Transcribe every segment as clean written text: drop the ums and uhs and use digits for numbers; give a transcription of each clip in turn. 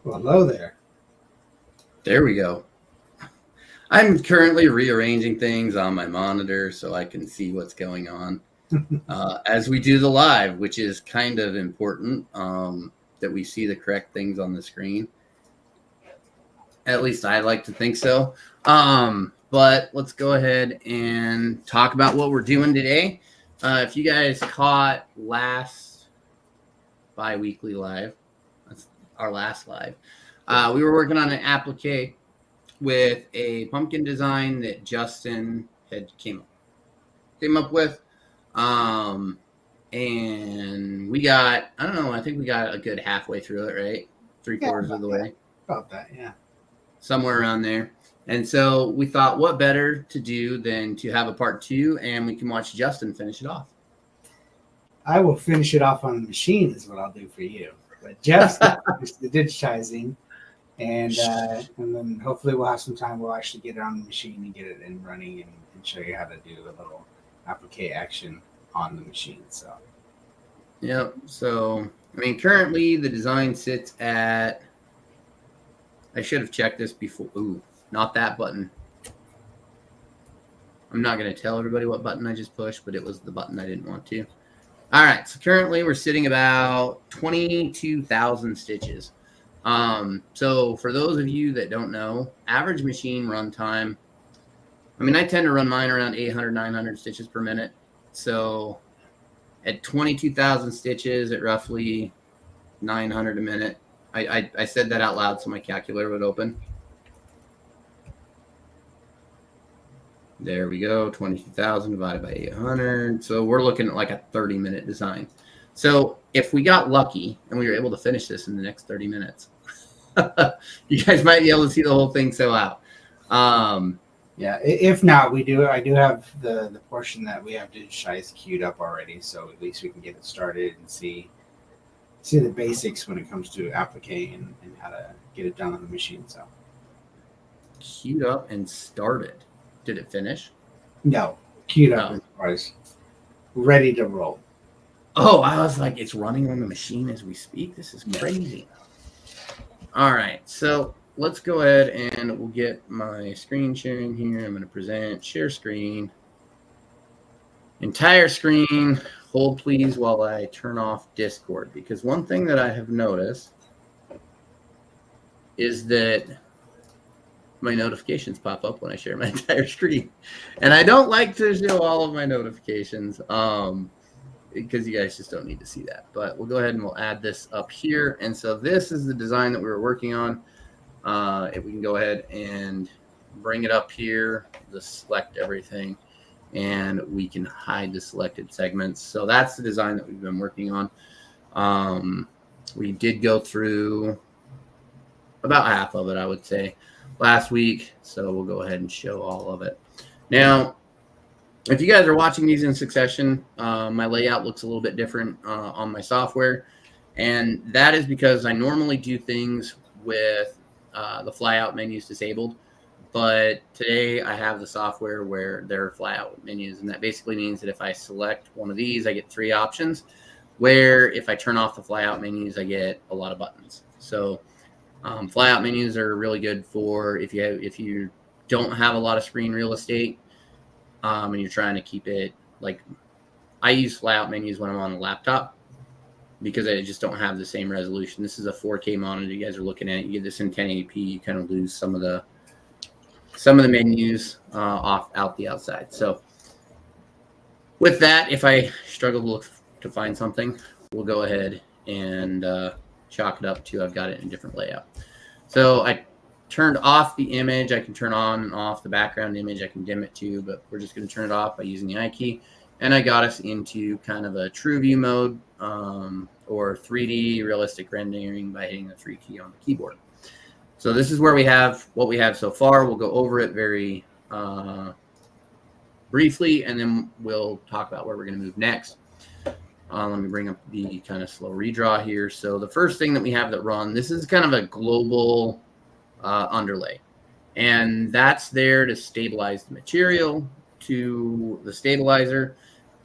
Well, hello there. There we go. I'm currently rearranging things on my monitor so I can see what's going on as we do the live, which is kind of important that we see the correct things on the screen. At least I like to think so. But let's go ahead and talk about what we're doing today. If you guys caught last bi-weekly live, that's our last live, we were working on an applique with a pumpkin design that Justin had came up with. And we got, I don't know, I think we got a good halfway through it, right? Three-quarters of the way. About that, yeah. Somewhere around there. And so we thought, what better to do than to have a part 2, and we can watch Justin finish it off. I will finish it off on the machine is what I'll do for you. But Jeff's the digitizing, and then hopefully we'll have some time. We'll actually get it on the machine and get it in running and show you how to do a little applique action on the machine. So, yep. So, I mean, currently the design sits at, I should have checked this before. Ooh, not that button. I'm not going to tell everybody what button I just pushed, but it was the button I didn't want to. All right. So currently we're sitting about 22,000 stitches. So for those of you that don't know, average machine runtime, I mean, I tend to run mine around 800, 900 stitches per minute. So at 22,000 stitches at roughly 900 a minute, I said that out loud so my calculator would open. There we go, 22,000 divided by 800. So we're looking at like a 30-minute design. So if we got lucky and we were able to finish this in the next 30 minutes, you guys might be able to see the whole thing sew out. Yeah, if not, I do have the portion that we have digitized queued up already, so at least we can get it started and see the basics when it comes to applique and how to get it done on the machine. So queued up and started. Did it finish? No, queued up as far as ready to roll. Oh, I was like, it's running on the machine as we speak. This is crazy. All right, so let's go ahead and we'll get my screen sharing here. I'm going to present, share screen, entire screen. Hold please while I turn off Discord, because one thing that I have noticed is that my notifications pop up when I share my entire screen, and I don't like to show all of my notifications because you guys just don't need to see that. But we'll go ahead and we'll add this up here. And so this is the design that we were working on. If we can go ahead and bring it up here, just select everything, and we can hide the selected segments. So that's the design that we've been working on. We did go through about half of it, I would say, last week. So we'll go ahead and show all of it. Now, if you guys are watching these in succession, my layout looks a little bit different on my software. And that is because I normally do things with the flyout menus disabled. But today I have the software where there are flyout menus. And that basically means that if I select one of these, I get 3 options. Where if I turn off the flyout menus, I get a lot of buttons. So flyout menus are really good for if you don't have a lot of screen real estate and you're trying to keep it, like I use flyout menus when I'm on a laptop because I just don't have the same resolution. This is a 4K monitor you guys are looking at. You get this in 1080p, you kind of lose some of the menus out the outside. So with that, if I struggle to find something, we'll go ahead and chalk it up to I've got it in a different layout. So I turned off the image. I can turn on and off the background image. I can dim it too, but we're just going to turn it off by using the I key. And I got us into kind of a true view mode or 3D realistic rendering by hitting the 3 key on the keyboard. So this is where we have what we have so far. We'll go over it very briefly, and then we'll talk about where we're going to move next. Let me bring up the kind of slow redraw here. So the first thing that we have that run, this is kind of a global underlay. And that's there to stabilize the material to the stabilizer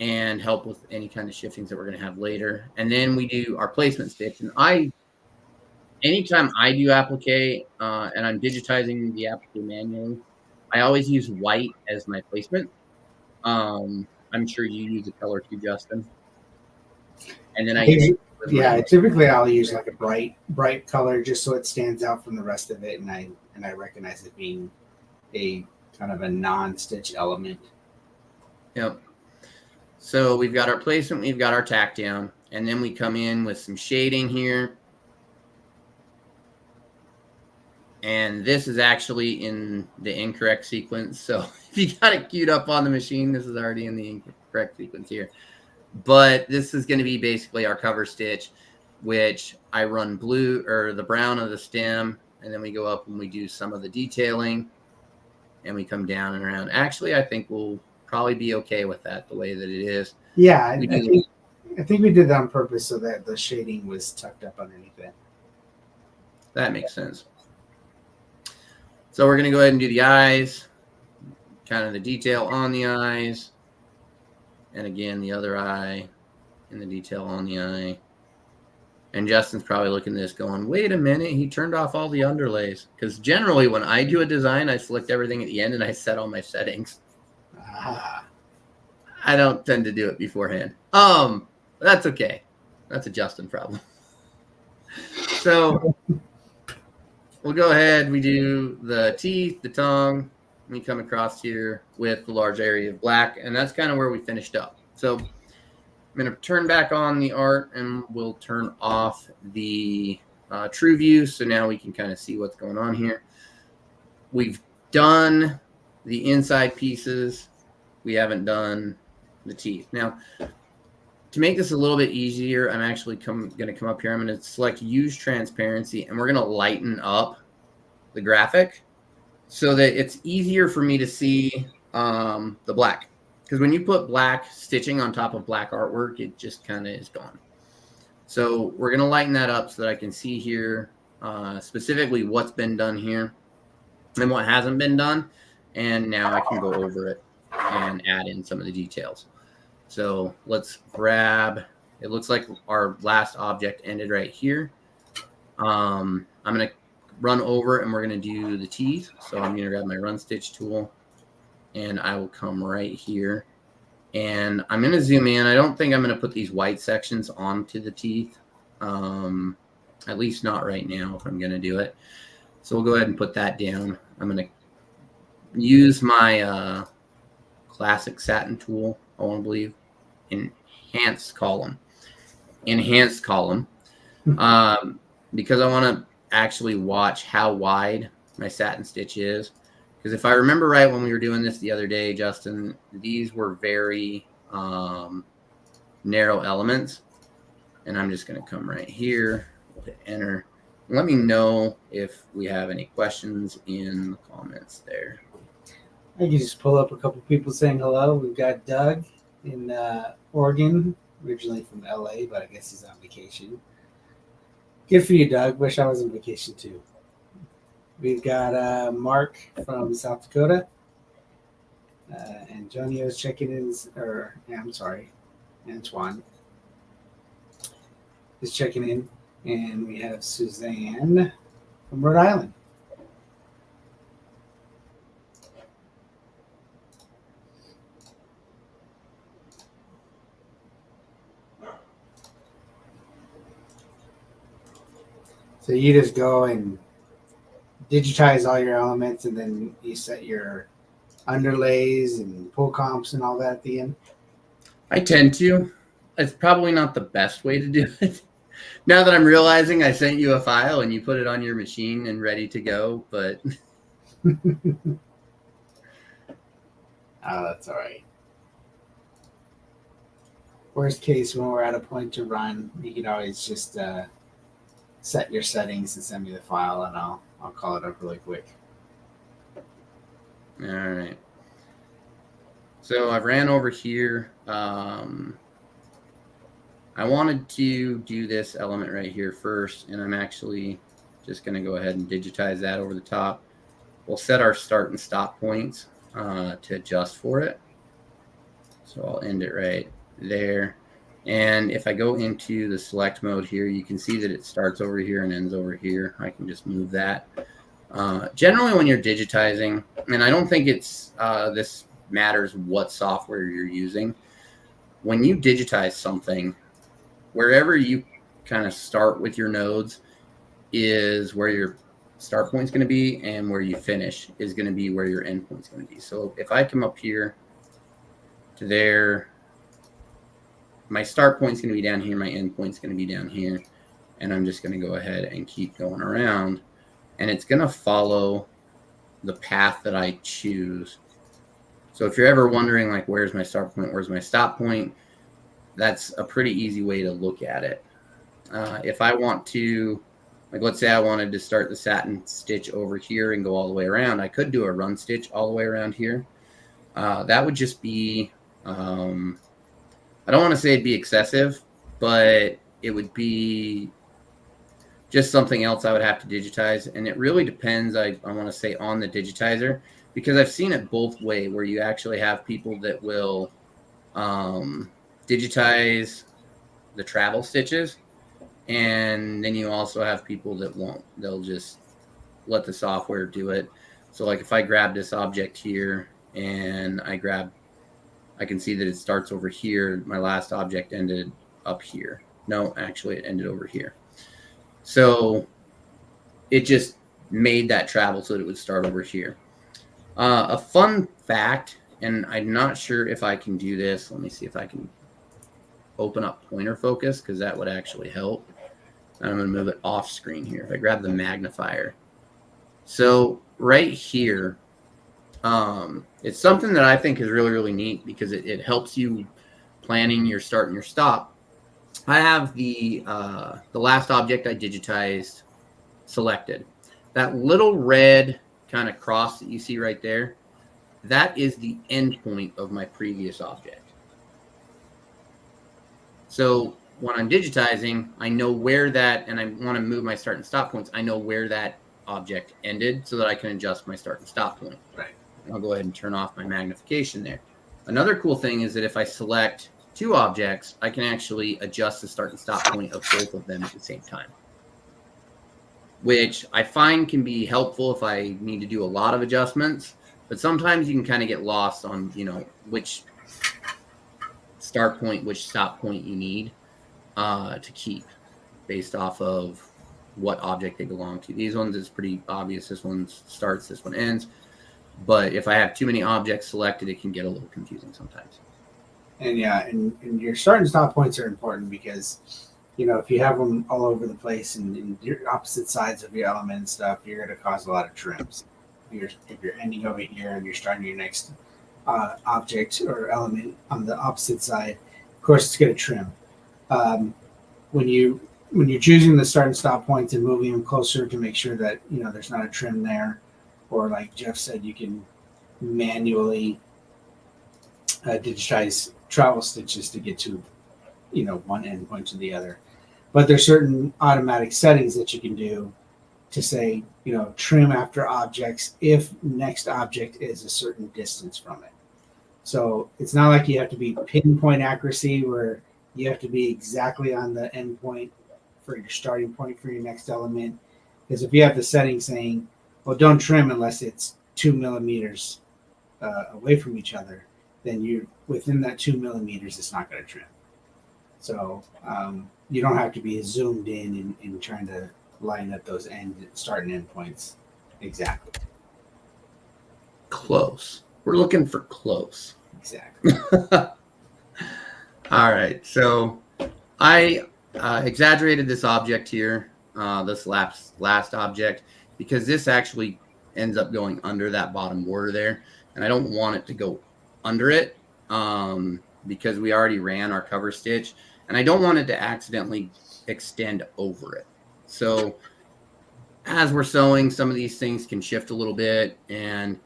and help with any kind of shiftings that we're going to have later. And then we do our placement stitch. And I anytime I do applique and I'm digitizing the applique manually, I always use white as my placement. I'm sure you use a color too, Justin. And then I use Yeah, typically I'll use like a bright color just so it stands out from the rest of it, and I recognize it being a kind of a non-stitch element. Yep. So we've got our placement, we've got our tack down, and then we come in with some shading here. And this is actually in the incorrect sequence. So if you got it queued up on the machine, this is already in the incorrect sequence here. But this is going to be basically our cover stitch, which I run blue or the brown of the stem, and then we go up and we do some of the detailing, and we come down and around. Actually, I think we'll probably be okay with that the way that it is. Yeah, I think we did that on purpose so that the shading was tucked up underneath it. That makes sense. So we're going to go ahead and do the eyes, kind of the detail on the eyes, and again, the other eye and the detail on the eye. And Justin's probably looking at this going, wait a minute, he turned off all the underlays. Because generally when I do a design, I select everything at the end and I set all my settings. I don't tend to do it beforehand. That's okay. That's a Justin problem. So we'll go ahead. We do the teeth, the tongue. We come across here with the large area of black, and that's kind of where we finished up. So I'm going to turn back on the art, and we'll turn off the true view, so now we can kind of see what's going on here. We've done the inside pieces. We haven't done the teeth. Now, to make this a little bit easier, I'm actually going to come up here. I'm going to select Use Transparency, and we're going to lighten up the graphic so that it's easier for me to see the black. Because when you put black stitching on top of black artwork, it just kind of is gone. So we're going to lighten that up so that I can see here specifically what's been done here and what hasn't been done. And now I can go over it and add in some of the details. So let's grab, it looks like our last object ended right here. I'm going to run over and we're going to do the teeth. So I'm going to grab my run stitch tool and I will come right here and I'm going to zoom in. I don't think I'm going to put these white sections onto the teeth. At least not right now if I'm going to do it. So we'll go ahead and put that down. I'm going to use my classic satin tool, I want to believe, enhanced column, because I want to actually watch how wide my satin stitch is. Because if I remember right, when we were doing this the other day, Justin, these were very narrow elements. And I'm just going to come right here, we'll hit enter. Let me know if we have any questions in the comments there. I can just pull up a couple people saying hello. We've got Doug in Oregon, originally from LA, but I guess he's on vacation. Good for you, Doug. Wish I was on vacation too. We've got Mark from South Dakota. Antonio's checking in, Antoine is checking in. And we have Suzanne from Rhode Island. So you just go and digitize all your elements and then you set your underlays and pull comps and all that at the end? I tend to. It's probably not the best way to do it. Now that I'm realizing I sent you a file and you put it on your machine and ready to go, but... Oh, that's all right. Worst case, when we're at a point to run, you can always just set your settings and send me the file, and I'll call it up really quick. All right. So I've ran over here. I wanted to do this element right here first, and I'm actually just going to go ahead and digitize that over the top. We'll set our start and stop points to adjust for it. So I'll end it right there. And if I go into the select mode here, you can see that it starts over here and ends over here. I can just move that. Generally, when you're digitizing, and I don't think it's this matters what software you're using, when you digitize something, wherever you kind of start with your nodes is where your start point is going to be, and where you finish is going to be where your end point is going to be. So if I come up here to there, my start point is going to be down here, my end point is going to be down here, and I'm just going to go ahead and keep going around, and it's going to follow the path that I choose. So if you're ever wondering, like, where's my start point, where's my stop point, that's a pretty easy way to look at it. If I want to, like, let's say I wanted to start the satin stitch over here and go all the way around, I could do a run stitch all the way around here. That would just be, I don't want to say it'd be excessive, but it would be just something else I would have to digitize. And it really depends, I want to say, on the digitizer, because I've seen it both ways, where you actually have people that will digitize the travel stitches, and then you also have people that won't. They'll just let the software do it. So like if I grab this object here and I can see that it starts over here. My last object ended up here. No, actually it ended over here. So it just made that travel so that it would start over here. A fun fact, and I'm not sure if I can do this. Let me see if I can open up pointer focus, because that would actually help. I'm going to move it off screen here. If I grab the magnifier. So right here, it's something that I think is really, really neat, because it helps you planning your start and your stop. I have the last object I digitized selected. That little red kind of cross that you see right there, that is the end point of my previous object. So when I'm digitizing, I know where that, and I want to move my start and stop points, I know where that object ended so that I can adjust my start and stop point. Right. I'll go ahead and turn off my magnification there. Another cool thing is that if I select two objects, I can actually adjust the start and stop point of both of them at the same time, which I find can be helpful if I need to do a lot of adjustments. But sometimes you can kind of get lost on, which start point, which stop point you need to keep based off of what object they belong to. These ones is pretty obvious. This one starts, this one ends. But if I have too many objects selected, it can get a little confusing sometimes. And yeah, and your start and stop points are important, because if you have them all over the place and your opposite sides of your element and stuff, you're going to cause a lot of trims. If you're ending over here and you're starting your next object or element on the opposite side, of course it's going to trim. When you're choosing the start and stop points and moving them closer to make sure that there's not a trim there, or like Jeff said, you can manually digitize travel stitches to get to one end point to the other. But there's certain automatic settings that you can do to say trim after objects if next object is a certain distance from it. So it's not like you have to be pinpoint accuracy where you have to be exactly on the end point for your starting point for your next element. Because if you have the setting saying, well, don't trim unless it's 2 millimeters away from each other, then you're within that 2 millimeters, it's not going to trim. So you don't have to be zoomed in trying to line up those start and end points exactly. Close. We're looking for close. Exactly. All right. So I exaggerated this object here, this last object, because this actually ends up going under that bottom border there. And I don't want it to go under it because we already ran our cover stitch. And I don't want it to accidentally extend over it. So as we're sewing, some of these things can shift a little bit, and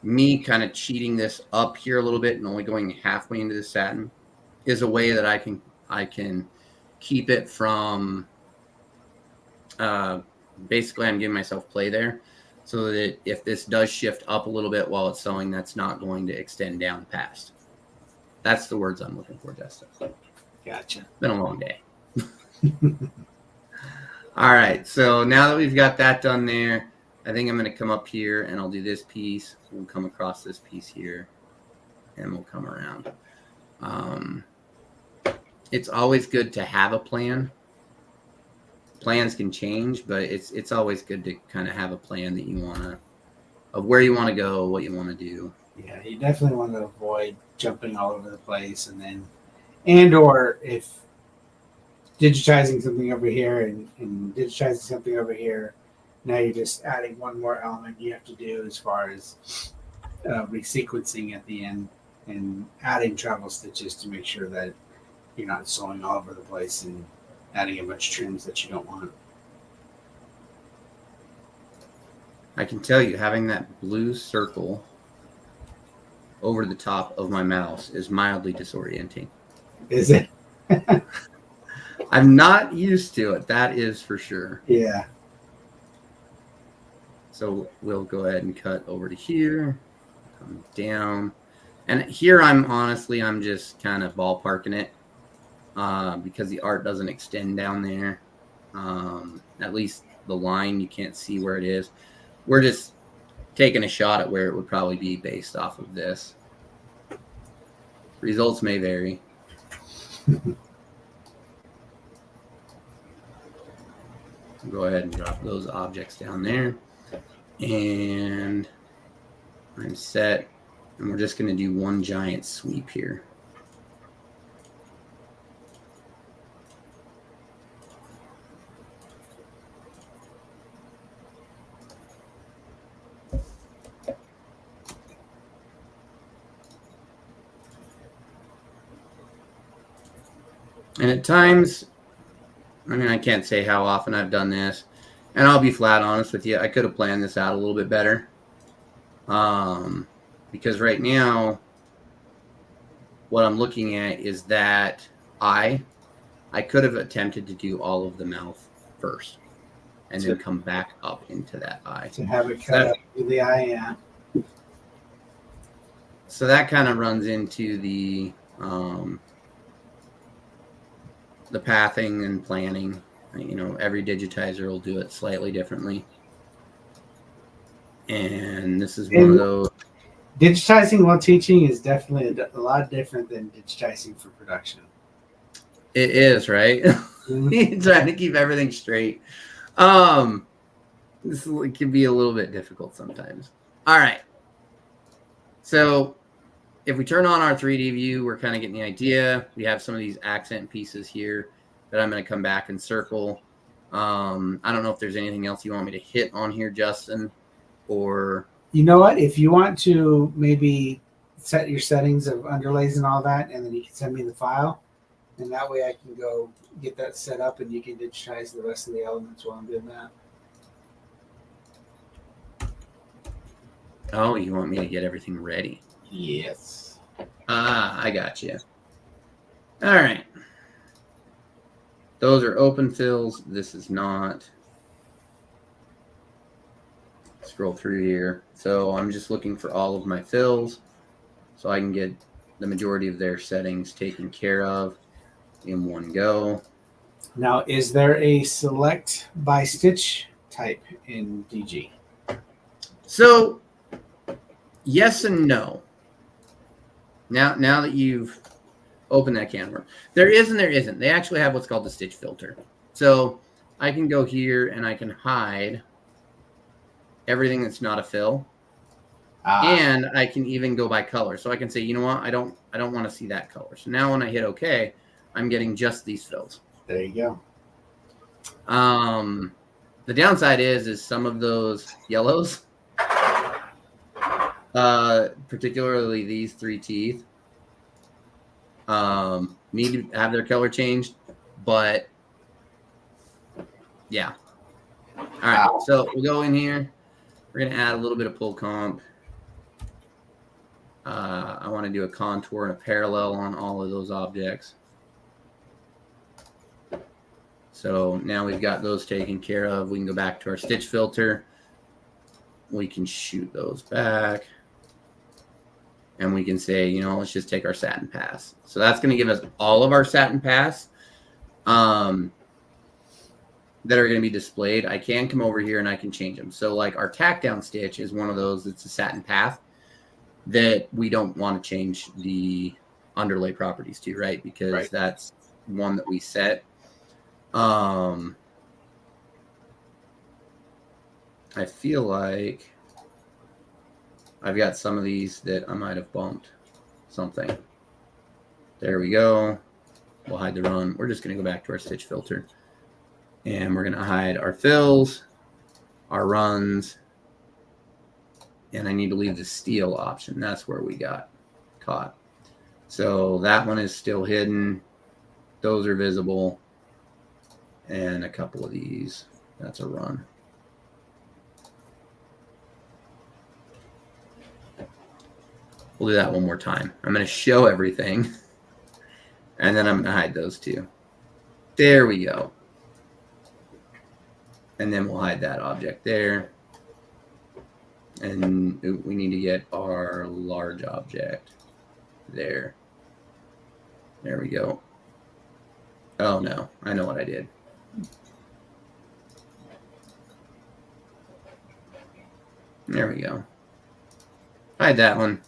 me kind of cheating this up here a little bit and only going halfway into the satin is a way that I can keep it from basically I'm giving myself play there, so that if this does shift up a little bit while it's sewing, that's not going to extend down past. That's the words I'm looking for, Justin. Gotcha. Been a long day. All right, so now that we've got that done there, I think I'm going to come up here and I'll do this piece. We'll come across this piece here and we'll come around. It's always good to have a plan. Plans can change, but it's always good to kind of have a plan that you want to, of where you want to go, what you want to do. Yeah, you definitely want to avoid jumping all over the place, and or if digitizing something over here and digitizing something over here, now you're just adding one more element you have to do as far as resequencing at the end and adding travel stitches to make sure that you're not sewing all over the place and adding a bunch of trims that you don't want. I can tell you, having that blue circle over the top of my mouse is mildly disorienting. Is it? I'm not used to it. That is for sure. Yeah. So we'll go ahead and cut over to here, come down. And here I'm just kind of ballparking it because the art doesn't extend down there. At least the line, you can't see where it is. We're just taking a shot at where it would probably be based off of this. Results may vary. Go ahead and drop those objects down there. And I'm set. And we're just going to do one giant sweep here. And at times, I mean, I can't say how often I've done this, and I'll be flat honest with you. I could have planned this out a little bit better. Because right now, what I'm looking at is that I could have attempted to do all of the mouth first and then come back up into that eye. To have it cut up to the eye, yeah. So that kind of runs into the pathing and planning. You know, every digitizer will do it slightly differently. And this is one of those. Digitizing while teaching is definitely a lot different than digitizing for production. It is, right? Mm-hmm. Trying to keep everything straight. This can be a little bit difficult sometimes. All right. So if we turn on our 3D view, we're kind of getting the idea. We have some of these accent pieces here that I'm going to come back and circle. I don't know if there's anything else you want me to hit on here, Justin, or... You know what? If you want to maybe set your settings of underlays and all that, and then you can send me the file, and that way I can go get that set up and you can digitize the rest of the elements while I'm doing that. Oh, you want me to get everything ready? Yes. I got you. All right. Those are open fills. This is not. Scroll through here. So I'm just looking for all of my fills so I can get the majority of their settings taken care of in one go. Now, is there a select by stitch type in DG? So yes and no. Now that you've opened that can of worms, there is and there isn't. They actually have what's called the stitch filter. So I can go here and I can hide everything that's not a fill. And I can even go by color. So I can say, you know what, I don't want to see that color. So now when I hit OK, I'm getting just these fills. There you go. The downside is some of those yellows, particularly these three teeth, need to have their color changed. But yeah. All right. So we'll go in here. We're going to add a little bit of pull comp. I want to do a contour and a parallel on all of those objects. So now we've got those taken care of. We can go back to our stitch filter. We can shoot those back. and we can say, you know, let's just take our satin pass. So that's going to give us all of our satin pass that are going to be displayed. I can come over here and I can change them. So like our tack down stitch is one of those that's a satin path that we don't want to change the underlay properties to, right? Because that's one that we set. I feel like I've got some of these that I might have bumped something. There we go. We'll hide the run. We're just going to go back to our stitch filter. And we're going to hide our fills, our runs, and I need to leave the steel option. That's where we got caught. So that one is still hidden. Those are visible. And a couple of these. That's a run. We'll do that one more time. I'm going to show everything. And then I'm going to hide those two. There we go. And then we'll hide that object there. And we need to get our large object there. There we go. Oh no, I know what I did. There we go. Hide that one.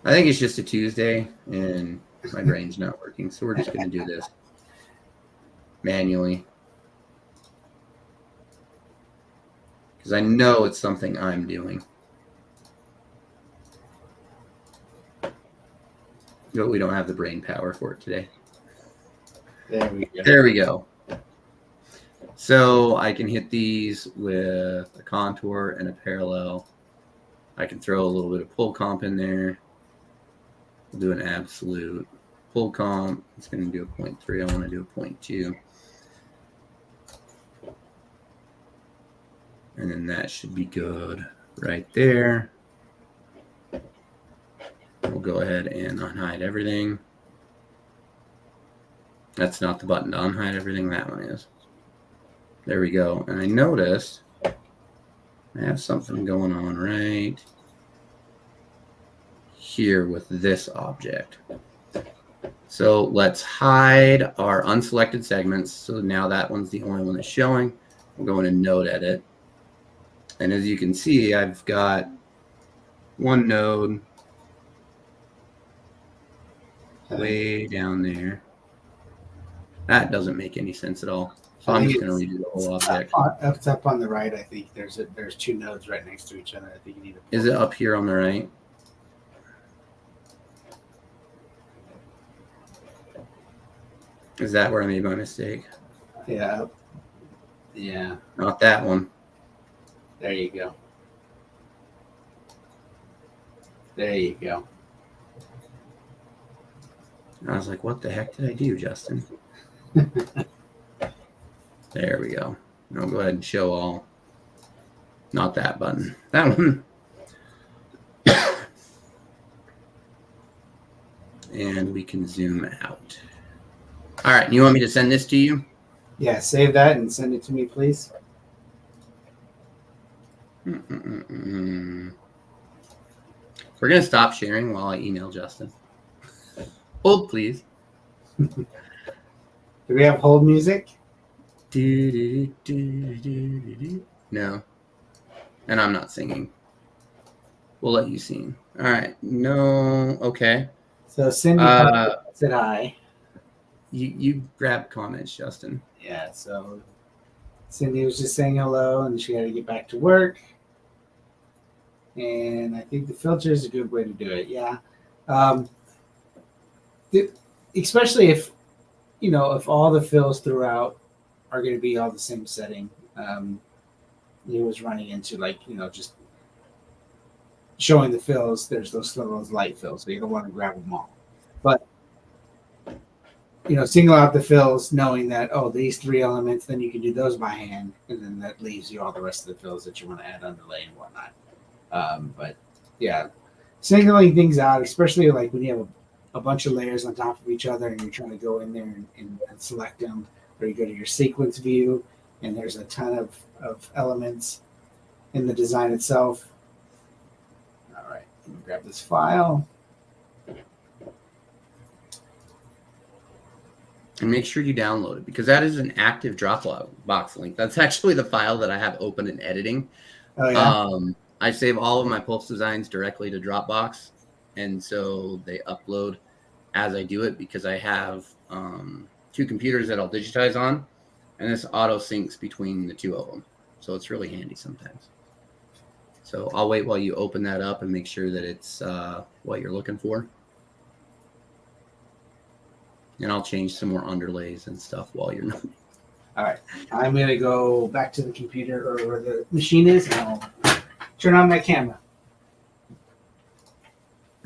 I think it's just a Tuesday and my brain's not working, so we're just going to do this manually. Because I know it's something I'm doing. But we don't have the brain power for it today. There we go. There we go. So I can hit these with a contour and a parallel. I can throw a little bit of pull comp in there. We'll do an absolute pull comp. It's going to do a 0.3. I want to do a 0.2. And then that should be good right there. We'll go ahead and unhide everything. That's not the button to unhide everything. That one is. There we go. And I noticed I have something going on right here with this object. So let's hide our unselected segments. So now that one's the only one that's showing. We'll go in and node edit. And as you can see, I've got one node way down there. That doesn't make any sense at all. So I'm just going to redo the whole object. It's up on the right, I think. There's two nodes right next to each other. I think you need to. Is it up here on the right? Is that where I made my mistake? Yeah. Yeah. Not that one. There you go. There you go. I was like, what the heck did I do, Justin? There we go. I'll go ahead and show all. Not that button. That one. And we can zoom out. All right. You want me to send this to you? Yeah, save that and send it to me, please. We're going to stop sharing while I email Justin. Hold, please. Do we have hold music? No. And I'm not singing. We'll let you sing. All right. No. Okay. So Cindy said hi. You grab comments, Justin. Yeah, so Cindy was just saying hello and she had to get back to work. And I think the filter is a good way to do it. Yeah. Especially if, if all the fills throughout are going to be all the same setting. He was running into just showing the fills. There's those light fills, so you don't want to grab them all. But, single out the fills, knowing that, these three elements, then you can do those by hand. And then that leaves you all the rest of the fills that you want to add underlay and whatnot. But yeah, singling things out, especially like when you have a bunch of layers on top of each other and you're trying to go in there and select them, or you go to your sequence view and there's a ton of elements in the design itself. All right, let me grab this file. And make sure you download it because that is an active Dropbox link. That's actually the file that I have open in editing. Oh yeah. I save all of my pulse designs directly to Dropbox, and so they upload as I do it because I have 2 computers that I'll digitize on, and this auto syncs between the 2 of them. So it's really handy sometimes. So I'll wait while you open that up and make sure that it's what you're looking for. And I'll change some more underlays and stuff while you're not. All right, I'm gonna go back to the computer or where the machine is, and I'll turn on my camera.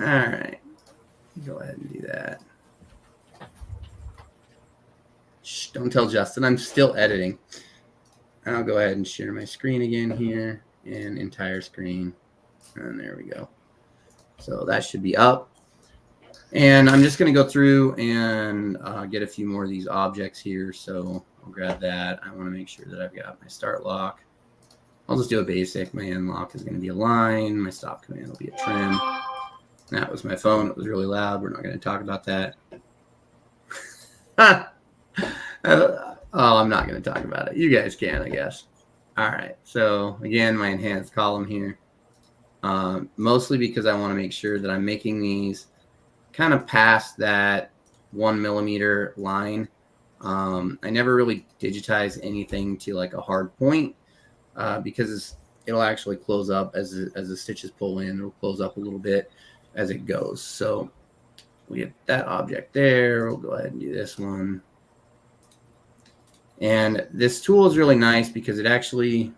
All right, go ahead and do that. Shh, don't tell Justin, I'm still editing. I'll go ahead and share my screen again here, and entire screen, and there we go. So that should be up. And I'm just going to go through and get a few more of these objects here. So I'll grab that. I want to make sure that I've got my start lock. I'll just do a basic. My end lock is going to be a line. My stop command will be a trim. That was my phone. It was really loud. We're not going to talk about that. I'm not going to talk about it. You guys can, I guess. All right. So again, my enhanced column here. Mostly because I want to make sure that I'm making these kind of past that 1 millimeter line. I never really digitize anything to like a hard point because it'll actually close up as the stitches pull in. It'll close up a little bit as it goes. So we get that object there. We'll go ahead and do this one. And this tool is really nice because it actually,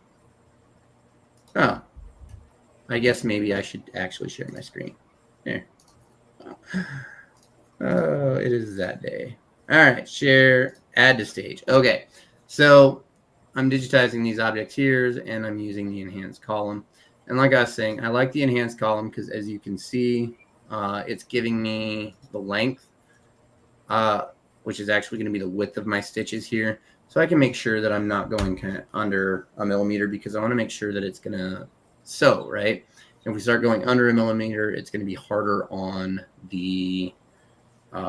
I guess maybe I should actually share my screen. There. Oh, it is that day. All right, share, add to stage. Okay, so I'm digitizing these objects here, and I'm using the enhanced column. And like I was saying, I like the enhanced column because as you can see, it's giving me the length, which is actually going to be the width of my stitches here. So I can make sure that I'm not going kind of under a millimeter because I want to make sure that it's going to sew, right? If we start going under a millimeter, it's going to be harder on the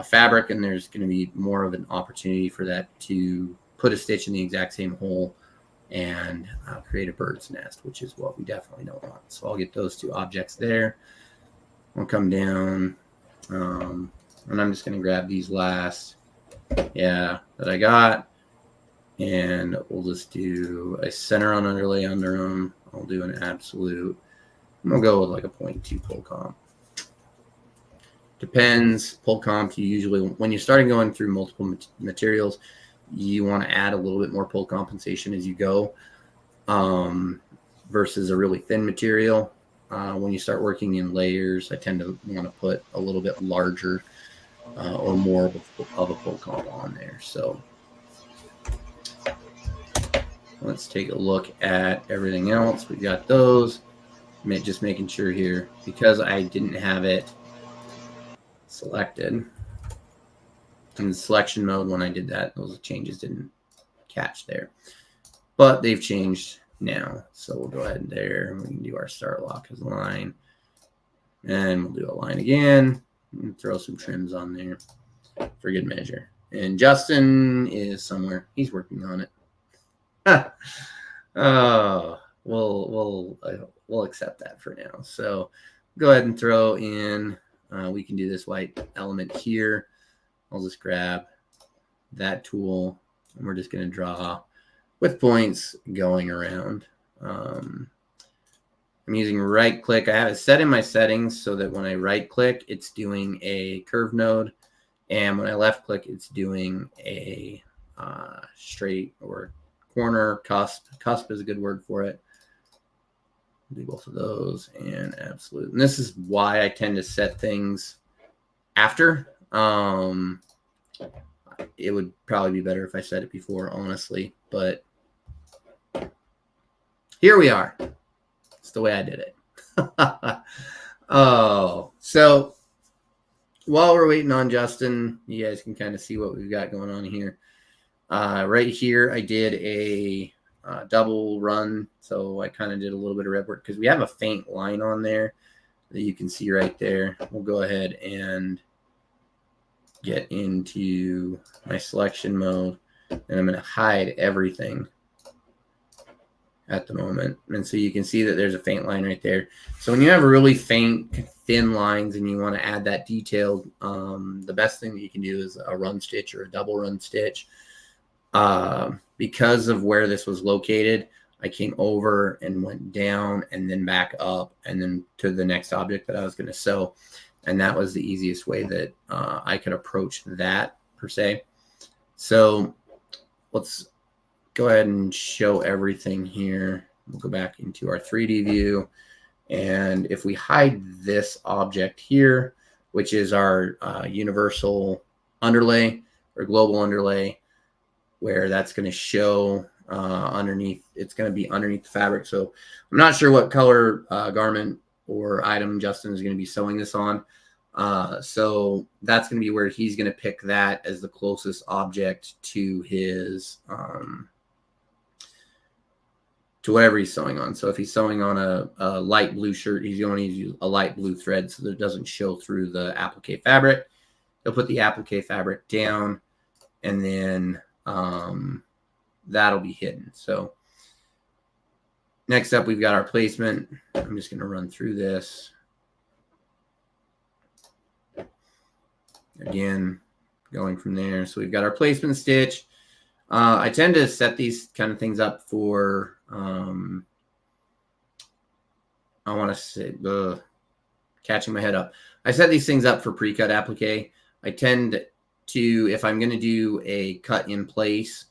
fabric, and there's going to be more of an opportunity for that to put a stitch in the exact same hole and create a bird's nest, which is what we definitely don't want. So I'll get those 2 objects there. I'll come down, and I'm just going to grab these last, that I got, and we'll just do a center on underlay under them. I'll do an absolute. We'll go with like a 0.2 pull comp. Depends. Pull comp, you usually, when you're starting going through multiple materials, you want to add a little bit more pull compensation as you go versus a really thin material. When you start working in layers, I tend to want to put a little bit larger or more of a pull comp on there. So let's take a look at everything else. We've got those. Just making sure here, because I didn't have it selected in the selection mode when I did that, those changes didn't catch there. But they've changed now. So we'll go ahead and there. We can do our start lock as a line. And we'll do a line again and throw some trims on there for good measure. And Justin is somewhere. He's working on it. Oh, we'll accept that for now. So go ahead and throw in, we can do this white element here. I'll just grab that tool and we're just going to draw with points going around. I'm using right click. I have it set in my settings so that when I right click, it's doing a curve node. And when I left click, it's doing a straight or corner cusp. Cusp is a good word for it. Do both of those and absolute. And this is why I tend to set things after. It would probably be better if I said it before, honestly. But here we are. It's the way I did it. Oh, so while we're waiting on Justin, you guys can kind of see what we've got going on here. Right here, I did a double run. So I kind of did a little bit of rep work because we have a faint line on there that you can see right there. We'll go ahead and get into my selection mode, and I'm going to hide everything at the moment. And so you can see that there's a faint line right there. So when you have really faint, thin lines and you want to add that detail, the best thing that you can do is a run stitch or a double run stitch. Because of where this was located, I came over and went down and then back up and then to the next object that I was going to sew. And that was the easiest way that I could approach that per se. So let's go ahead and show everything here. We'll go back into our 3D view. And if we hide this object here, which is our universal underlay or global underlay, where that's going to show underneath, it's going to be underneath the fabric. So I'm not sure what color garment or item Justin is going to be sewing this on. So that's going to be where he's going to pick that as the closest object to his, to whatever he's sewing on. So if he's sewing on a light blue shirt, he's going to use a light blue thread so that it doesn't show through the applique fabric. He'll put the applique fabric down, and then that'll be hidden. So next up, we've got our placement. I'm just going to run through this. Again, going from there. So we've got our placement stitch. I tend to set these kind of things up for, I want to say, catching my head up. I set these things up for pre-cut applique. I tend to, if I'm going to do a cut in place,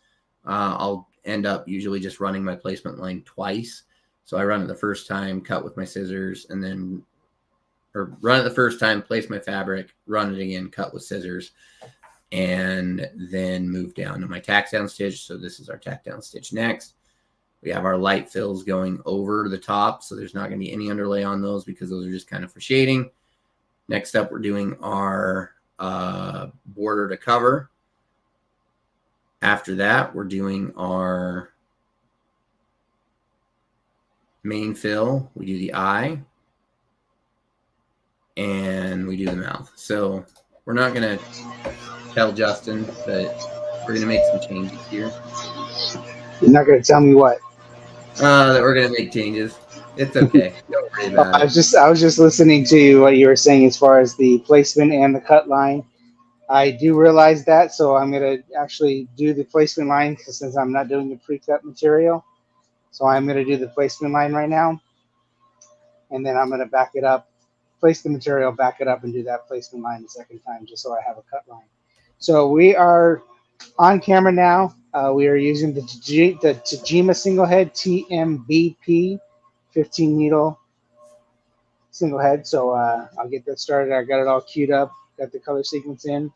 I'll end up usually just running my placement line twice. So I run it the first time, cut with my scissors, and then, or run it the first time, place my fabric, run it again, cut with scissors, and then move down to my tack down stitch. So this is our tack down stitch next. We have our light fills going over the top, so there's not going to be any underlay on those because those are just kind of for shading. Next up, we're doing our border to cover. After that, we're doing our main fill. We do the eye, and we do the mouth. So we're not going to tell Justin that we're going to make some changes here. You're not going to tell me what? That we're going to make changes. It's okay. Don't worry about it. I was just listening to what you were saying as far as the placement and the cut line. I do realize that, so I'm going to actually do the placement line since I'm not doing the pre-cut material. So I'm going to do the placement line right now, and then I'm going to back it up, place the material, back it up, and do that placement line the second time just so I have a cut line. So we are on camera now. We are using the Tajima single head TMBP 15 needle single head. So I'll get that started. I got it all queued up, got the color sequence in.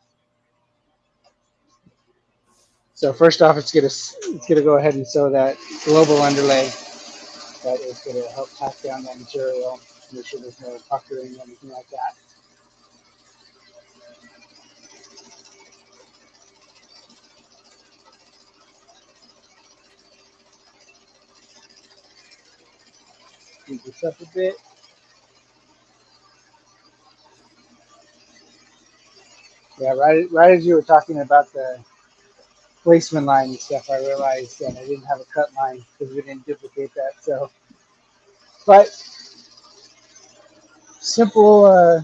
So first off, it's gonna go ahead and sew that global underlay that is gonna help pack down that material, make sure there's no puckering or anything like that. Heat this up a bit. Yeah, right as you were talking about the placement line and stuff, I realized that I didn't have a cut line because we didn't duplicate that. So, but simple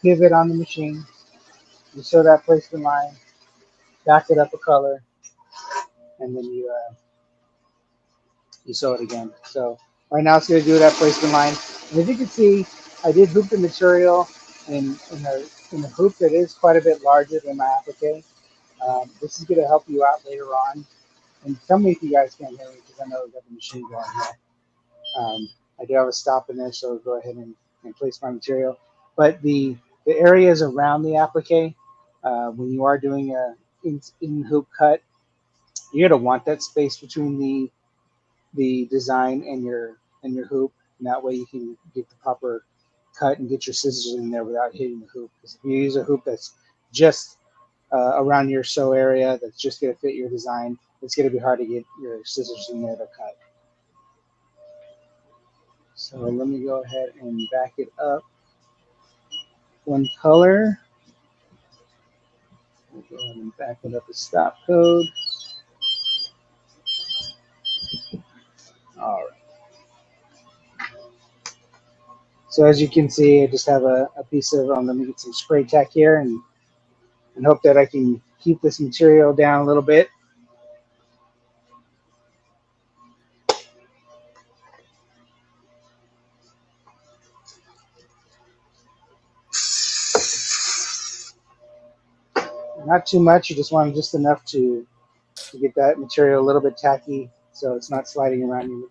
pivot on the machine. You sew that placement line, back it up a color, and then you sew it again. So right now it's going to do that placement line. And as you can see, I did hoop the material in a hoop that is quite a bit larger than my applique. This is going to help you out later on. And tell me if you guys can't hear me because I know I've got the machine going here. I do have a stop in there, so I'll go ahead and place my material. But the areas around the applique, when you are doing a in hoop cut, you're going to want that space between the design and your hoop, and that way you can get the proper cut and get your scissors in there without hitting the hoop. Because if you use a hoop that's just around your sew area that's just going to fit your design, it's going to be hard to get your scissors in there to cut. So let me go ahead and back it up one color. We'll go ahead and back it up a stop code. All right. So as you can see, I just have a piece of, let me get some spray tack here and hope that I can keep this material down a little bit. Not too much, you just want just enough to get that material a little bit tacky so it's not sliding around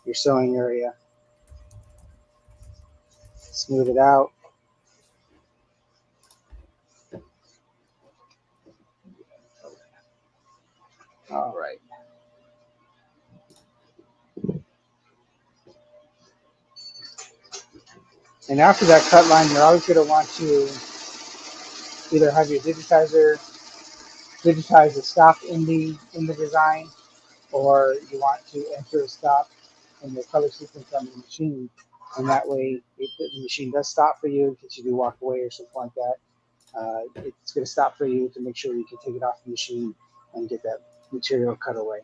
your sewing area. Smooth it out. All right. And after that cut line, you're always going to want to either have your digitizer digitize a stop in the design, or you want to enter a stop in the color sequence on the machine, and that way, if the machine does stop for you, in case you do walk away or something like that, it's going to stop for you to make sure you can take it off the machine and get that material cut away.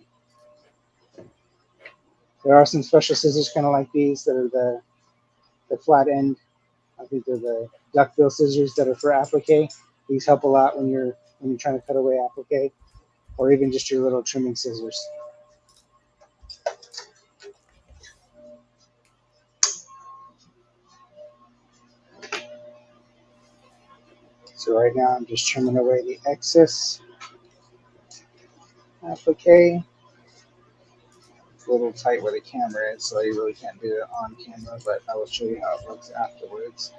There are some special scissors kind of like these that are the flat end. I think they're the duckbill scissors that are for applique. These help a lot when you're trying to cut away applique, or even just your little trimming scissors. So right now I'm just trimming away the excess applique. It's a little tight where the camera is, so you really can't do it on camera, but I will show you how it looks afterwards.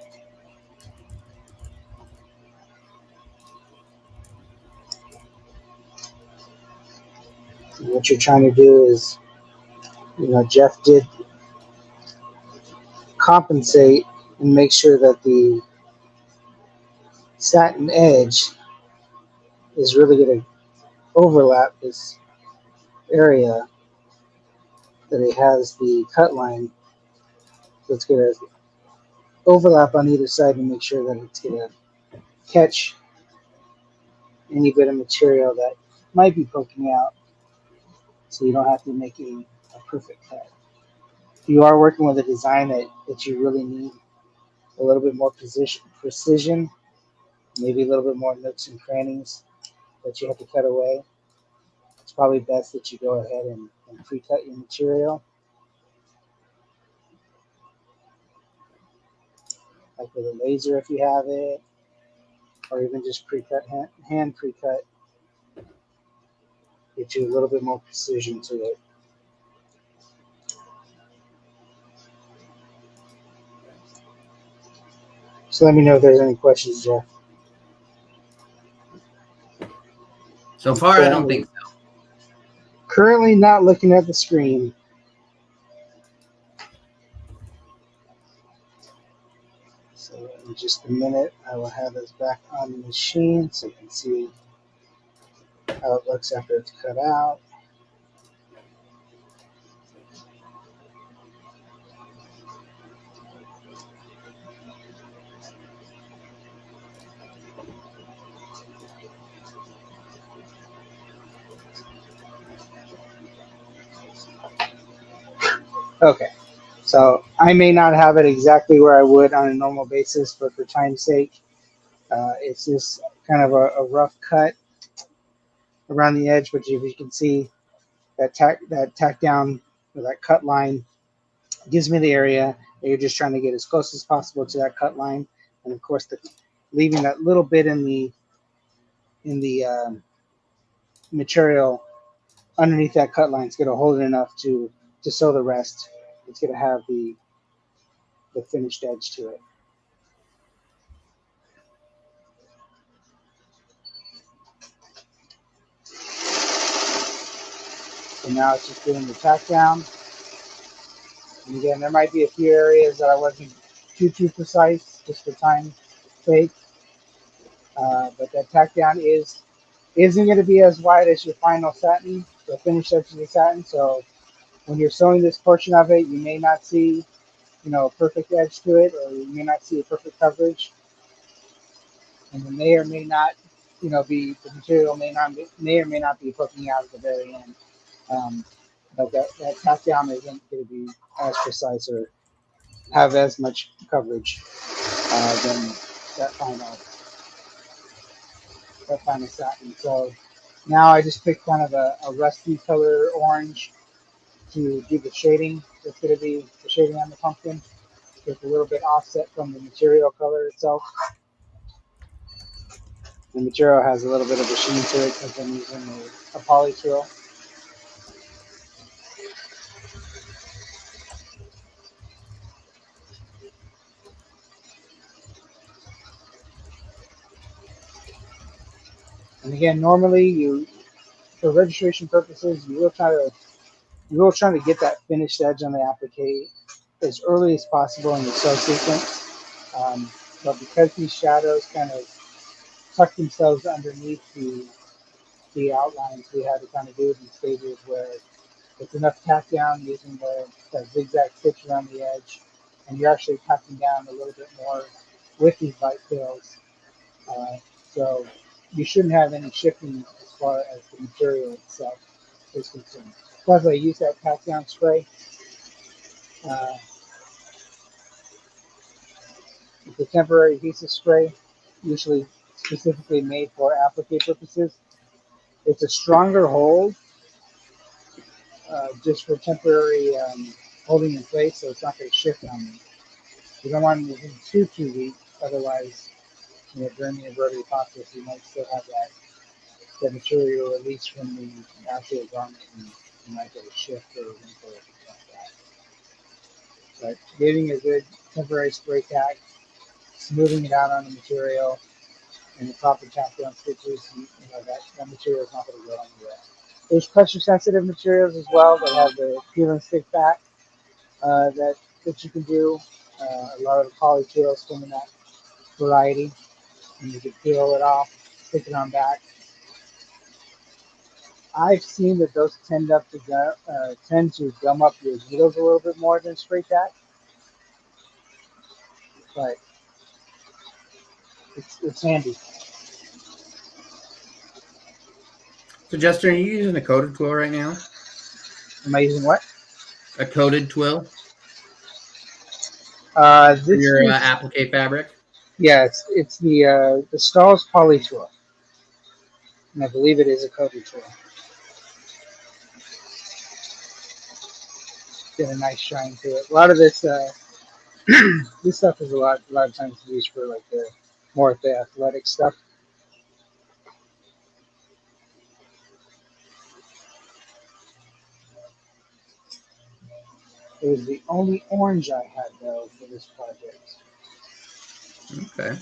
So what you're trying to do is, Jeff did compensate and make sure that the satin edge is really going to overlap this area that it has the cut line. So it's going to overlap on either side and make sure that it's going to catch any bit of material that might be poking out, so you don't have to make a perfect cut. If you are working with a design that you really need a little bit more precision, maybe a little bit more nooks and crannies that you have to cut away, it's probably best that you go ahead and pre-cut your material, like with a laser if you have it, or even just pre-cut, hand pre-cut, get you a little bit more precision to it. So let me know if there's any questions, Jeff. So far, I don't think so. Currently not looking at the screen. So in just a minute, I will have this back on the machine so you can see how it looks after it's cut out. Okay, so I may not have it exactly where I would on a normal basis, but for time's sake, it's just kind of a rough cut around the edge. But if you can see that tack down, or that cut line, gives me the area that you're just trying to get as close as possible to that cut line, and of course, leaving that little bit in the material underneath that cut line is going to hold it enough to sew the rest. It's going to have the finished edge to it. So now it's just doing the tack down. And again, there might be a few areas that I wasn't too precise, just for time's sake. But that tack down isn't going to be as wide as your final satin, the finished edge of the satin. So when you're sewing this portion of it, you may not see, a perfect edge to it, or you may not see a perfect coverage, and it may or may not, be the material may or may not be poking out at the very end. Um, but that tack down isn't going to be as precise or have as much coverage than that final satin. So now I just picked kind of a rusty color orange to do the shading. That's going to be the shading on the pumpkin. It's a little bit offset from the material color itself. The material has a little bit of a sheen to it because I'm using a poly twirl. And again, normally for registration purposes, you will try to get that finished edge on the applique as early as possible in the sew sequence. But because these shadows kind of tuck themselves underneath the outlines, we had to kind of do it in stages where it's enough tack down using the zigzag stitch around the edge, and you're actually tacking down a little bit more with these light tails. Uh, so you shouldn't have any shifting as far as the material itself is concerned. Plus, I use that tack down spray. Uh, it's a temporary adhesive spray, usually specifically made for applique purposes. It's a stronger hold, just for temporary holding in place, so it's not going to shift on me. You don't want it to be too weak, otherwise, during the embroidery process, you might still have that material release from the actual garment, and you might get a shift or a wrinkle or something like that. But giving a good temporary spray tack, smoothing it out on the material, and the proper tack down stitches, that material is not going to go anywhere. There's pressure sensitive materials as well that have the peel and stick back that you can do. A lot of the poly tails come in that variety, and you can peel it off, stick it on back. I've seen that those tend to gum up your needles a little bit more than straight tack, but it's handy. So, Justin, are you using a coated twill right now? Am I using what? A coated twill This for your is applique fabric? yeah, it's the Stahl's poly tool, and I believe it is a coated tool. Get a nice shine to it. A lot of this this stuff is a lot of times used for like the more of the athletic stuff. It was the only orange I had though for this project. Okay.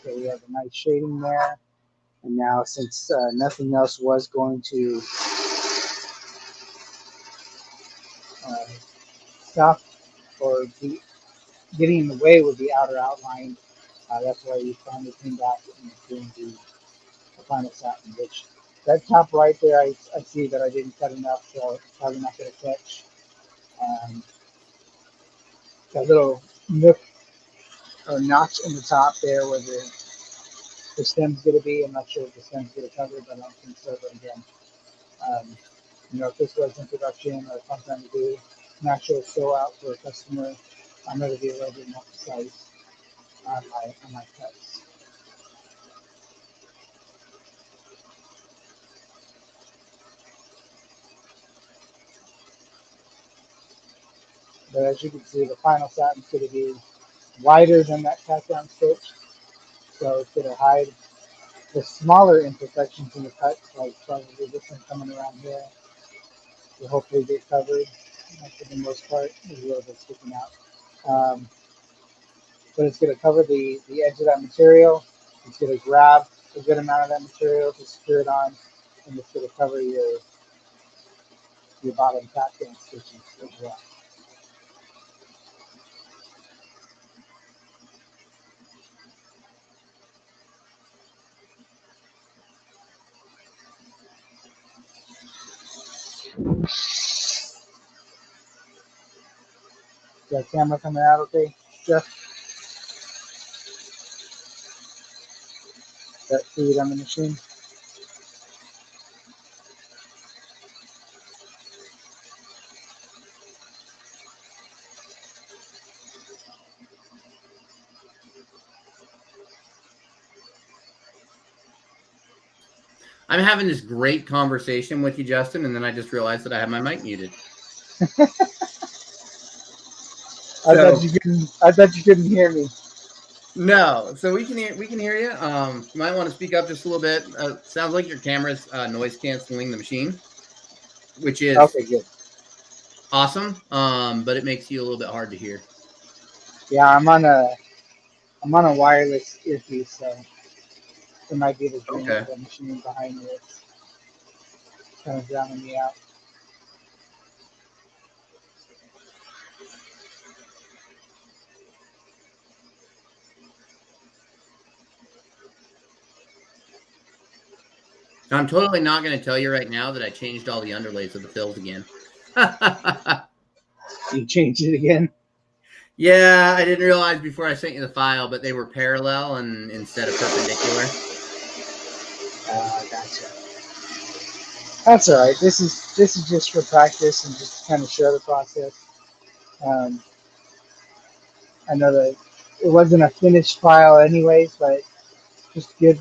So we have a nice shading there. And now since nothing else was going to uh, stop or be getting in the way with the outer outline, that's why we finally came back and doing the final satin, which that top right there, I see that I didn't cut enough, so it's probably not going to catch. That little nook or notch in the top there where the stem's going to be. I'm not sure if the stem's going to cover it, but I don't think so. But again, um, if this was in production or something to do natural sew out for a customer, I'm going to be a little bit more precise on my cuts. But as you can see, the final satin's going to be wider than that tack down stitch, so it's going to hide the smaller imperfections in the cut, like probably this one coming around here, will hopefully get covered. for the most part. There's a little bit sticking out. Um, but it's going to cover the edge of that material. It's going to grab a good amount of that material to secure it on, and it's going to cover your bottom tack down stitches as well. Is that camera coming out okay, Jeff? That feed on the machine? I'm having this great conversation with you, Justin, and then I just realized that I have my mic muted. I thought you couldn't hear me. No, so we can hear you. You might want to speak up just a little bit. Sounds like your camera's noise canceling the machine, which is okay, good. Awesome. But it makes you a little bit hard to hear. Yeah, I'm on a wireless earpiece, so it might be the drain of the machine behind me that's kind of drowning me out. I'm totally not going to tell you right now that I changed all the underlays of the fills again. You changed it again? Yeah, I didn't realize before I sent you the file, but they were parallel and instead of perpendicular. Gotcha. That's all right. This is just for practice and just to kind of show the process. I know that it wasn't a finished file anyways, but just good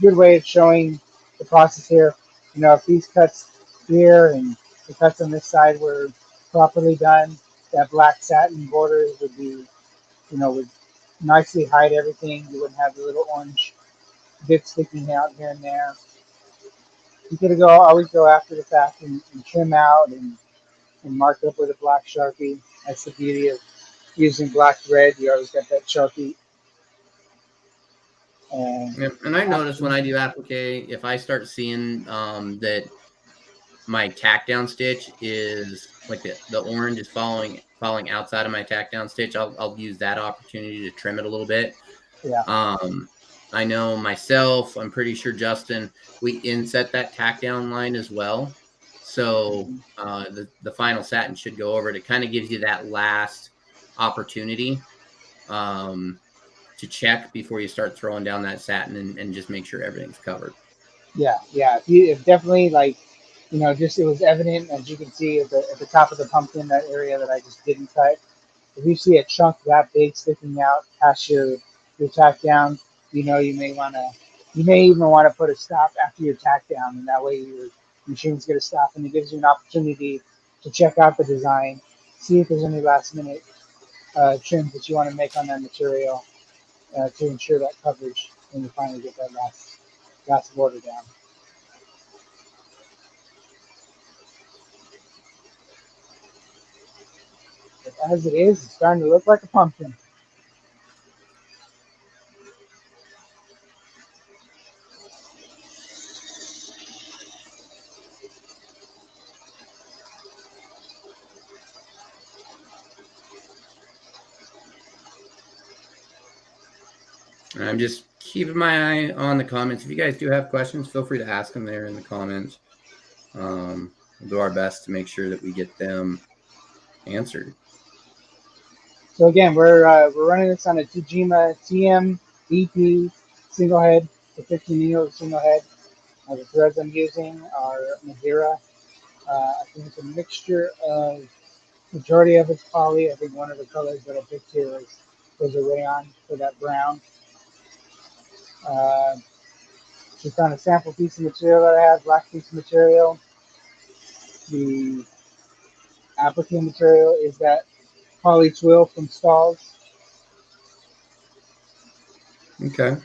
way of showing the process here. You know, if these cuts here and the cuts on this side were properly done, that black satin border would be, would nicely hide everything. You wouldn't have the little orange bits sticking out here and there. You could always go after the fact and trim out and mark up with a black Sharpie. That's the beauty of using black thread. You always got that Sharpie. And I notice when I do applique, if I start seeing that my tack down stitch is like the orange is falling outside of my tack down stitch, I'll use that opportunity to trim it a little bit. Yeah. I know myself, I'm pretty sure Justin, we inset that tack down line as well. So the final satin should go over it. It kind of gives you that last opportunity to check before you start throwing down that satin and just make sure everything's covered. Yeah. If definitely just it was evident, as you can see at the top of the pumpkin, that area that I just didn't cut. If you see a chunk that big sticking out past your tack down, you may even want to put a stop after your tack down, and that way your machine's going to stop, and it gives you an opportunity to check out the design, see if there's any last minute trims that you want to make on that material to ensure that coverage when you finally get that last border down. But as it is, it's starting to look like a pumpkin. I'm just keeping my eye on the comments. If you guys do have questions, feel free to ask them there in the comments. We'll do our best to make sure that we get them answered. So again, we're running this on a Tajima TM BP single head, the 15 needle single head. The threads I'm using are Madeira. I think it's a mixture of, majority of it's poly. I think one of the colors that I picked here was a rayon for that brown. Just on a sample piece of material that I have, black piece of material. The applique material is that poly twill from Stalls. Okay.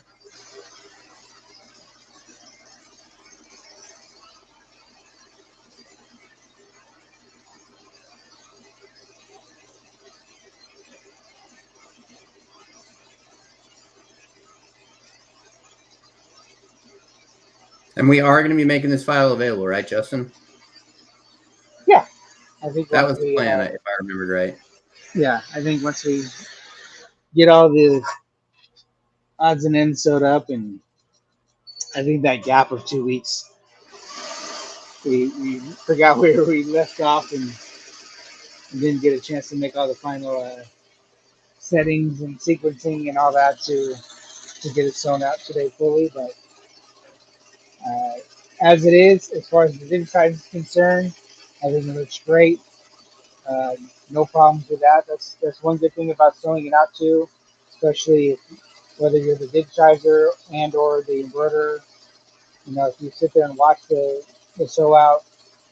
And we are going to be making this file available, right, Justin? Yeah, I think That once was the we, plan, if I remembered right. yeah, I think once we get all the odds and ends sewed up, and I think that gap of 2 weeks, we forgot where we left off and didn't get a chance to make all the final settings and sequencing and all that to get it sewn out today fully. But uh, as it is, as far as the digitizer is concerned, I think it looks great. No problems with that. That's one good thing about sewing it out too, especially if, whether you're the digitizer and or the embroiderer. You know, if you sit there and watch the sew out,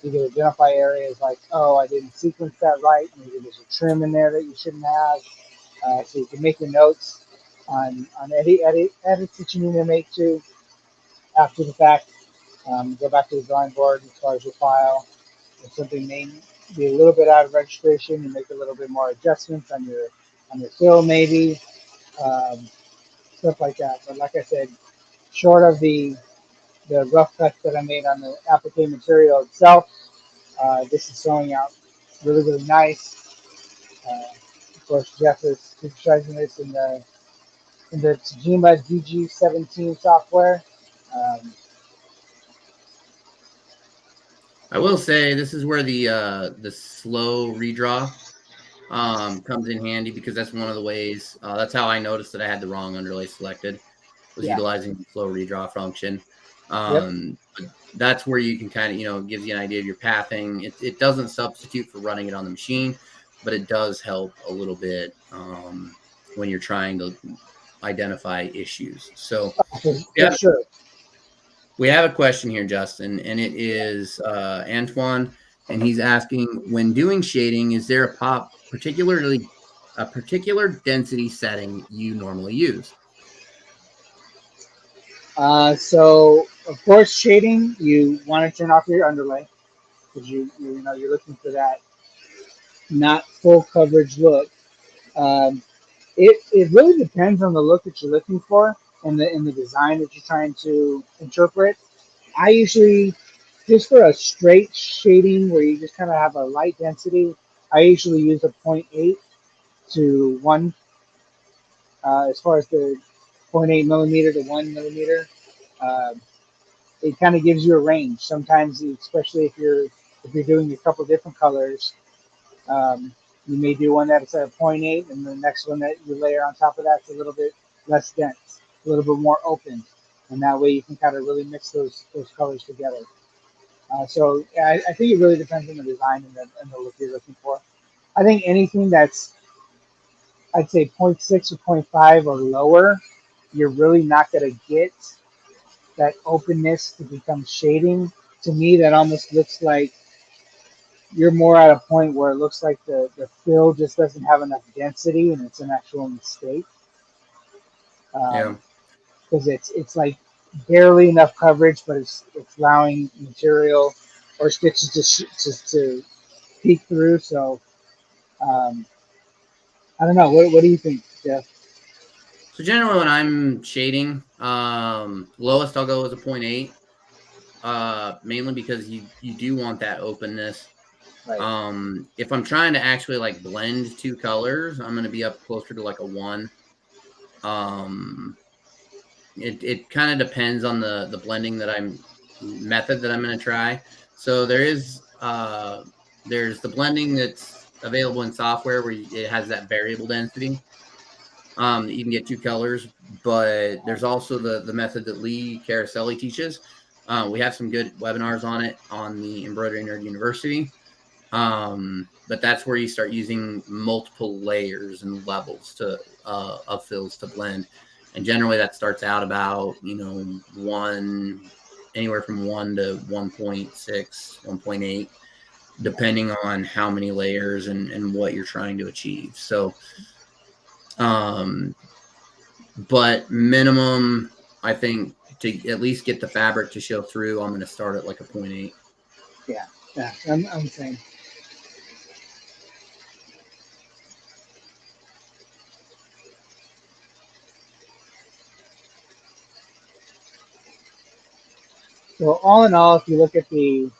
you can identify areas like, oh, I didn't sequence that right. Maybe there's a trim in there that you shouldn't have. So you can make your notes on any edits that you need to make too after the fact. Go back to the drawing board as far as your file. If something may be a little bit out of registration, you make a little bit more adjustments on your fill maybe, um, stuff like that. But like I said, short of the rough cuts that I made on the applique material itself, this is sewing out really, really nice. Of course, Jeff is supervising this in the Tajima DG17 software. Um, I will say this is where the slow redraw comes in handy, because that's one of the ways. That's how I noticed that I had the wrong underlay selected, was yeah, utilizing the slow redraw function. yep. But that's where you can kind of, gives you an idea of your pathing. It doesn't substitute for running it on the machine, but it does help a little bit when you're trying to identify issues. So For yeah, sure. we have a question here, Justin, and it is Antoine, and he's asking, when doing shading, is there a particular density setting you normally use? So of course, shading, you want to turn off your underlay because you know you're looking for that not full coverage look. Um, it really depends on the look that you're looking for and the design that you're trying to interpret. I usually, just for a straight shading where you just kind of have a light density, I usually use a point 0.8 to 1 as far as the zero point 0.8 millimeter to 1 millimeter. Uh, it kind of gives you a range. Sometimes, especially if you're doing a couple different colors, um, you may do one that's at a point 0.8, and the next one that you layer on top of that's a little bit less dense, a little bit more open, and that way you can kind of really mix those colors together. So I think it really depends on the design and the look you're looking for. I think anything that's, I'd say, point 0.6 or point 0.5 or lower, you're really not going to get that openness to become shading. To me, that almost looks like you're more at a point where it looks like the fill just doesn't have enough density and it's an actual mistake. Yeah. Because it's like barely enough coverage, but it's allowing material or stitches to peek through. So um, I don't know. What do you think, Jeff? So generally when I'm shading, lowest I'll go is a 0.8, mainly because you do want that openness. Right. If I'm trying to actually like blend two colors, I'm going to be up closer to like a 1. It kind of depends on the blending method that I'm going to try. So there's the blending that's available in software where it has that variable density. You can get two colors, but there's also the method that Lee Caroselli teaches. We have some good webinars on it on the Embroidery Nerd University. But that's where you start using multiple layers and levels of fills to blend. And generally that starts out about, anywhere from 1 to 1.6, 1.8, depending on how many layers and what you're trying to achieve. So, but minimum, I think, to at least get the fabric to show through, I'm going to start at like a 0.8. Yeah. Yeah. I'm saying. So all in all, if you look at the,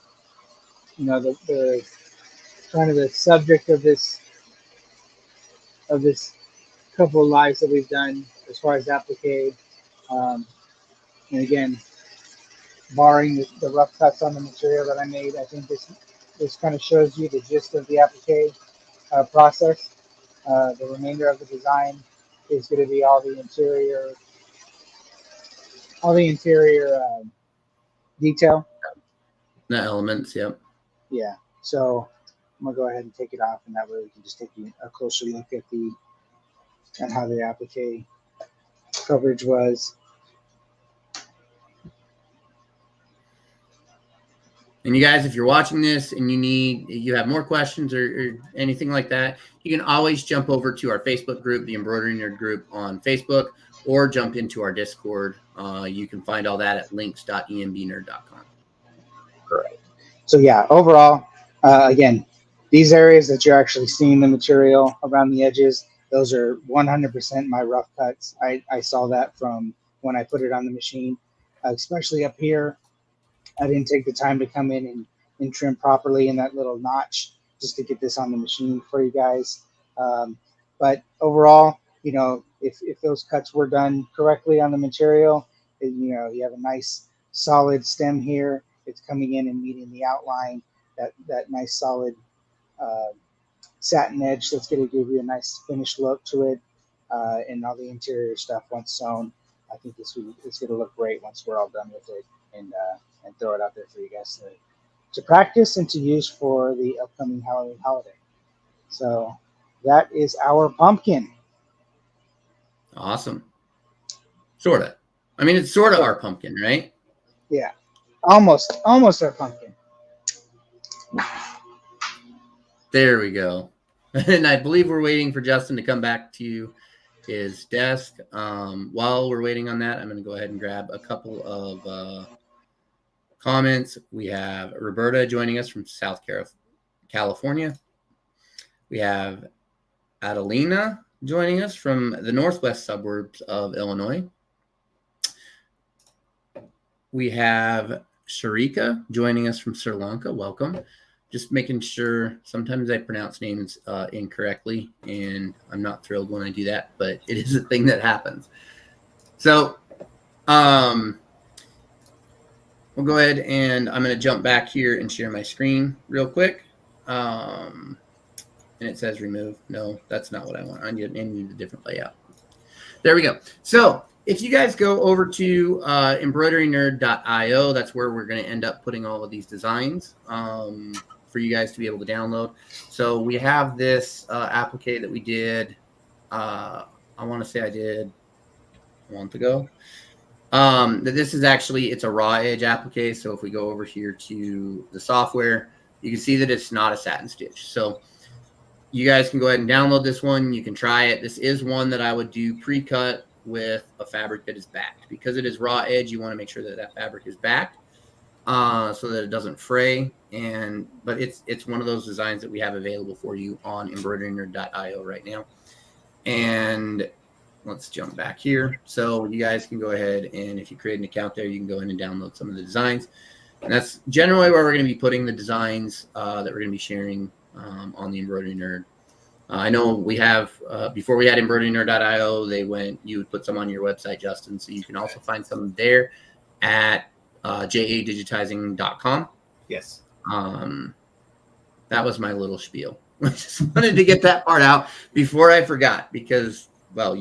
the kind of the subject of this couple of lives that we've done as far as applique, um, and again, barring the rough cuts on the material that I made, I think this kind of shows you the gist of the applique process. The remainder of the design is going to be all the interior detail. The elements, yep. Yeah. So I'm gonna go ahead and take it off, and that way we can just take a closer look at how the applique coverage was. And you guys, if you're watching this and you have more questions or anything like that, you can always jump over to our Facebook group, the Embroidery Nerd group on Facebook, or jump into our Discord. You can find all that at links.embnerd.com. Correct. So yeah, overall, again, these areas that you're actually seeing the material around the edges, those are 100% my rough cuts. I saw that from when I put it on the machine, especially up here. I didn't take the time to come in and trim properly in that little notch just to get this on the machine for you guys. But overall, if those cuts were done correctly on the material, you have a nice solid stem here. It's coming in and meeting the outline, that nice solid uh, satin edge that's going to give you a nice finished look to it. And all the interior stuff once sewn, I think it's going to look great once we're all done with it, and throw it out there for you guys to practice and to use for the upcoming Halloween holiday. So that is our pumpkin. Awesome. Sort of. I mean, it's sort of our pumpkin, right? Yeah, almost our pumpkin. There we go. And I believe we're waiting for Justin to come back to his desk. While we're waiting on that, I'm going to go ahead and grab a couple of comments. We have Roberta joining us from South California. We have Adelina joining us from the northwest suburbs of Illinois. We have Sharika joining us from Sri Lanka. Welcome. Just making sure, sometimes I pronounce names incorrectly, and I'm not thrilled when I do that, but it is a thing that happens. So we'll go ahead and I'm going to jump back here and share my screen real quick. And it says remove. No, that's not what I want. I need a different layout. There we go. So if you guys go over to embroiderynerd.io, that's where we're going to end up putting all of these designs for you guys to be able to download. So we have this applique that we did, I want to say I did a month ago. This is actually, it's a raw edge applique. So if we go over here to the software, you can see that it's not a satin stitch. So you guys can go ahead and download this one. You can try it. This is one that I would do pre-cut with a fabric that is backed. Because it is raw edge, you want to make sure that that fabric is backed so that it doesn't fray. But it's one of those designs that we have available for you on embroiderynerd.io right now. And let's jump back here. So you guys can go ahead, and if you create an account there, you can go in and download some of the designs. And that's generally where we're going to be putting the designs that we're going to be sharing on the Embroidery Nerd. I know we have, before we had embroiderynerd.io, you would put some on your website, Justin. So you can also find some there at jadigitizing.com. Yes. That was my little spiel. I just wanted to get that part out before I forgot, because, well,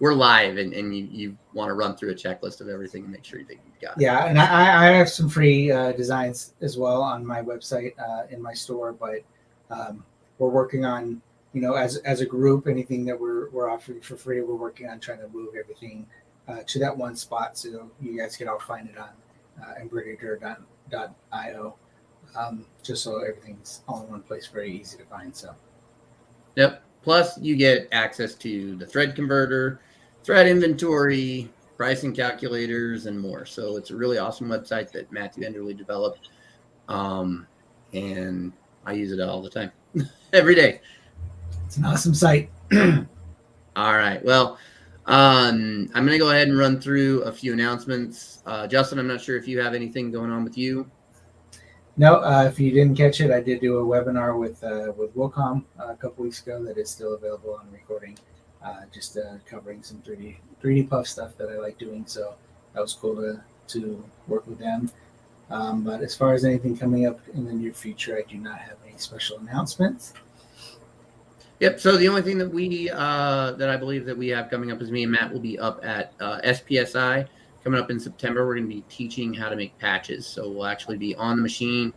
we're live and you want to run through a checklist of everything and make sure that you've got it. Yeah, and I have some free designs as well on my website in my store, but we're working on, as a group, anything that we're offering for free, we're working on trying to move everything to that one spot so you guys can all find it on embroidery.io, just so everything's all in one place, very easy to find. So, yep. Plus, you get access to the thread converter, thread inventory, pricing calculators, and more. So it's a really awesome website that Matthew Enderley developed, and I use it all the time, every day. It's an awesome site. All right. Well, I'm going to go ahead and run through a few announcements. Justin, I'm not sure if you have anything going on with you. No, if you didn't catch it, I did do a webinar with Wilcom a couple weeks ago that is still available on recording, just covering some 3D puff stuff that I like doing. So that was cool to work with them. But as far as anything coming up in the near future, I do not have any special announcements. Yep. So the only thing that we that I believe that we have coming up is me and Matt will be up at SPSI coming up in September. We're going to be teaching how to make patches. So we'll actually be on the machine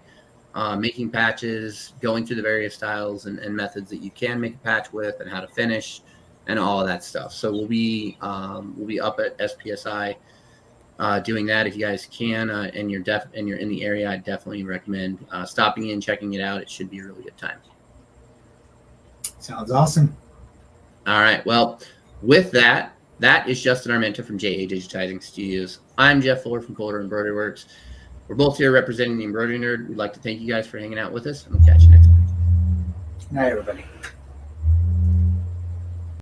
making patches, going through the various styles and methods that you can make a patch with, and how to finish, and all of that stuff. So we'll be up at SPSI doing that. If you guys can and you're in the area, I definitely recommend stopping in, checking it out. It should be a really good time. Sounds awesome. All right. Well, with that is Justin Armenta from JA Digitizing Studios. I'm Jeff Fuller from Colder Embroidery Works. We're both here representing the Embroidery Nerd. We'd like to thank you guys for hanging out with us, and we'll catch you next week. Good night, everybody.